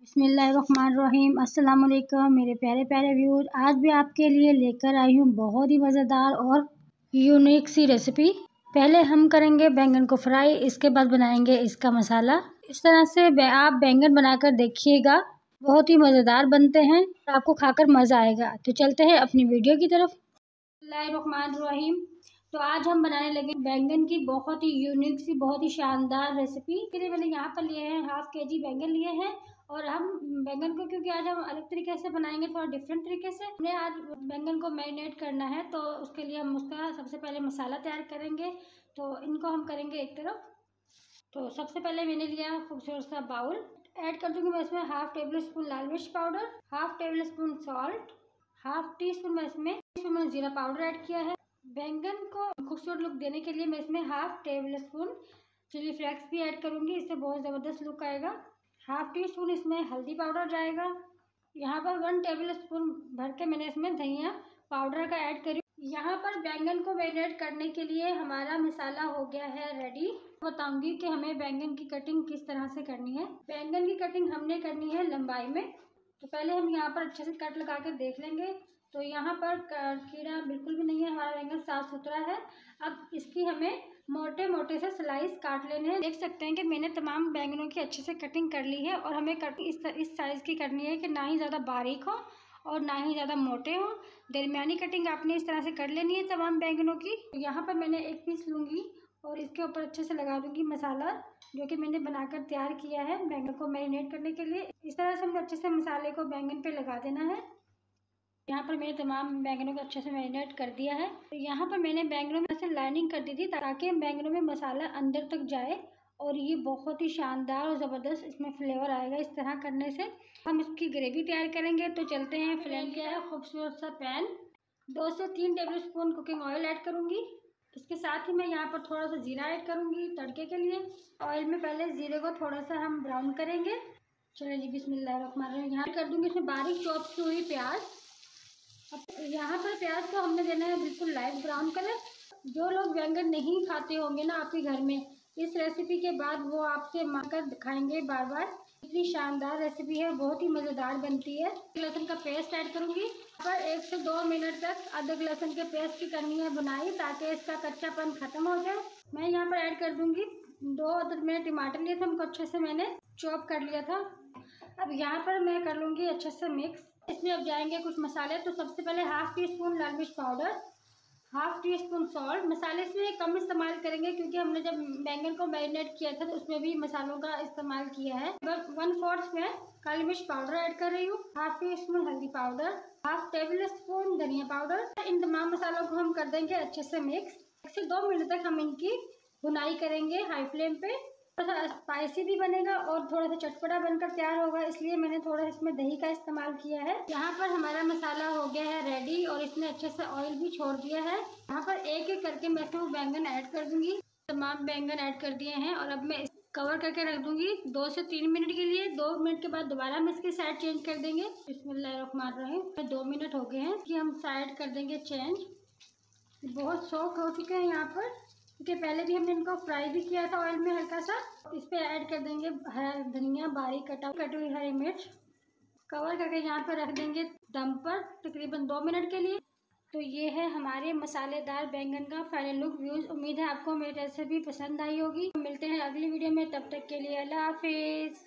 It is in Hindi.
बिस्मिल्लाहिर्रहमानिर्रहीम। अस्सलाम वालेकुम मेरे प्यारे प्यारे व्यूअर। आज भी आपके लिए लेकर आई हूँ बहुत ही मज़ेदार और यूनिक सी रेसिपी। पहले हम करेंगे बैंगन को फ्राई, इसके बाद बनाएंगे इसका मसाला। इस तरह से आप बैंगन बनाकर देखिएगा, बहुत ही मज़ेदार बनते हैं, आपको खाकर मज़ा आएगा। तो चलते हैं अपनी वीडियो की तरफ। बिस्मिल्लाहिर्रहमानिर्रहीम। तो आज हम बनाने लगे बैंगन की बहुत ही यूनिक सी, बहुत ही शानदार रेसिपी। के लिए मैंने यहाँ पर लिए हैं 1/2 kg बैंगन लिए हैं। और हम बैंगन को, क्योंकि आज हम अलग तरीके से बनाएंगे, थोड़ा डिफरेंट तरीके से, हमने आज बैंगन को मैरिनेट करना है। तो उसके लिए हम उसका सबसे पहले मसाला तैयार करेंगे। तो इनको हम करेंगे एक तरफ। तो सबसे पहले मैंने लिया खूबसूरत सा बाउल। ऐड कर दूंगी मैं इसमें 1/2 टेबल स्पून लाल मिर्च powder, 1/2 table spoon salt, 1/2 T-spoon मैं इसमें जीरा पाउडर ऐड किया है। बैंगन को खूबसूरत लुक देने के लिए मैं इसमें 1/2 टेबल स्पून चिली फ्लेक्स भी ऐड करूंगी, इससे बहुत ज़बरदस्त लुक आएगा। 1/2 टी-स्पून इसमें हल्दी पाउडर जाएगा। यहाँ पर 1 टेबल स्पून भर के मैंने इसमें धनिया पाउडर का ऐड करी। यहाँ पर बैंगन को मैरिनेट करने के लिए हमारा मसाला हो गया है रेडी। बताऊंगी कि हमें बैंगन की कटिंग किस तरह से करनी है। बैंगन की कटिंग हमने करनी है लंबाई में। तो पहले हम यहाँ पर अच्छे से कट लगा के देख लेंगे। तो यहाँ पर कीड़ा बिल्कुल भी नहीं है, हमारा बैंगन साफ सुथरा है। अब इसकी हमें मोटे मोटे से स्लाइस काट लेने हैं। देख सकते हैं कि मैंने तमाम बैंगनों की अच्छे से कटिंग कर ली है। और हमें कटिंग इस साइज़ की करनी है कि ना ही ज़्यादा बारीक हो और ना ही ज़्यादा मोटे हो, दरमियानी कटिंग आपने इस तरह से कर लेनी है तमाम बैंगनों की। यहाँ पर मैंने एक पीस लूँगी और इसके ऊपर अच्छे से लगा दूँगी मसाला, जो कि मैंने बनाकर तैयार किया है बैंगन को मैरिनेट करने के लिए। इस तरह से हमें अच्छे से मसाले को बैंगन पे लगा देना है। यहाँ पर मैंने तमाम बैंगनों को अच्छे से मैरिनेट कर दिया है। तो यहाँ पर मैंने बैंगनों में ऐसे लाइनिंग कर दी थी ताकि बैंगनों में मसाला अंदर तक जाए और ये बहुत ही शानदार और ज़बरदस्त इसमें फ्लेवर आएगा इस तरह करने से। हम इसकी ग्रेवी तैयार करेंगे। तो चलते हैं। फ्लेम किया है खूबसूरत सा पैन, 2 से 3 table spoon cooking oil add करूँगी। इसके साथ ही मैं यहाँ पर थोड़ा सा जीरा ऐड करूँगी तड़के के लिए। ऑयल में पहले जीरे को थोड़ा सा हम ब्राउन करेंगे। चलिए जी, बिस्मिल्लाहिर्रहमानिर्रहीम। यहाँ कर दूँगी इसमें बारीक चॉप की हुई प्याज। अब यहाँ पर प्याज को हमने देना है बिल्कुल लाइट ब्राउन कलर। जो लोग बैंगन नहीं खाते होंगे ना आपके घर में, इस रेसिपी के बाद वो आपसे मांगकर दिखाएंगे बार बार। इतनी शानदार रेसिपी है, बहुत ही मज़ेदार बनती है। लहसुन का पेस्ट ऐड करूँगी। पर 1 से 2 मिनट तक अदरक लहसुन के पेस्ट की करनी है बुनाई, ताकि इसका कच्चापन खत्म हो जाए। मैं यहाँ पर ऐड कर दूँगी 2 अदरक। मैंने टमाटर लिए थे, उनको अच्छे से मैंने चॉप कर लिया था। अब यहाँ पर मैं कर लूँगी अच्छे से मिक्स। इसमें अब जाएंगे कुछ मसाले। तो सबसे पहले 1/2 टी-स्पून लाल मिर्च पाउडर, 1/2 टी-स्पून सॉल्ट। मसाले इसमें कम इस्तेमाल करेंगे क्योंकि हमने जब बैंगन को मैरिनेट किया था तो उसमें भी मसालों का इस्तेमाल किया है। 1/4 में काली मिर्च पाउडर ऐड कर रही हूँ, 1/2 टी-स्पून हल्दी पाउडर, 1/2 टेबल स्पून धनिया पाउडर। इन तमाम मसालों को हम कर देंगे अच्छे से मिक्स। 1 से 2 मिनट तक हम इनकी भुनाई करेंगे हाई फ्लेम पे। थोड़ा सा स्पाइसी भी बनेगा और थोड़ा सा चटपटा बनकर तैयार होगा, इसलिए मैंने थोड़ा इसमें दही का इस्तेमाल किया है। यहाँ पर हमारा मसाला हो गया है रेडी और इसने अच्छे से ऑयल भी छोड़ दिया है। यहाँ पर एक एक करके मैं इसमें बैंगन ऐड कर दूंगी। तमाम बैंगन ऐड कर दिए हैं और अब मैं कवर करके रख दूंगी 2 से 3 मिनट के लिए। 2 मिनट के बाद दोबारा हम इसकी साइड चेंज कर देंगे। बिस्मिल्लाहिर्रहमानिर्रहीम। 2 मिनट हो गए हैं कि हम साइड कर देंगे चेंज। बहुत सॉफ्ट हो चुके हैं यहाँ पर, क्योंकि पहले भी हमने इनको फ्राई भी किया था ऑयल में हल्का सा। इस पे ऐड कर देंगे हरा धनिया, बारीक कटी हुई हरी मिर्च। कवर करके यहाँ पर रख देंगे दम पर तकरीबन 2 मिनट के लिए। तो ये है हमारे मसालेदार बैंगन का फाइनल लुक। व्यूज़, उम्मीद है आपको मेरी रेसिपी पसंद आई होगी। मिलते हैं अगली वीडियो में, तब तक के लिए अल्लाह हाफिज़।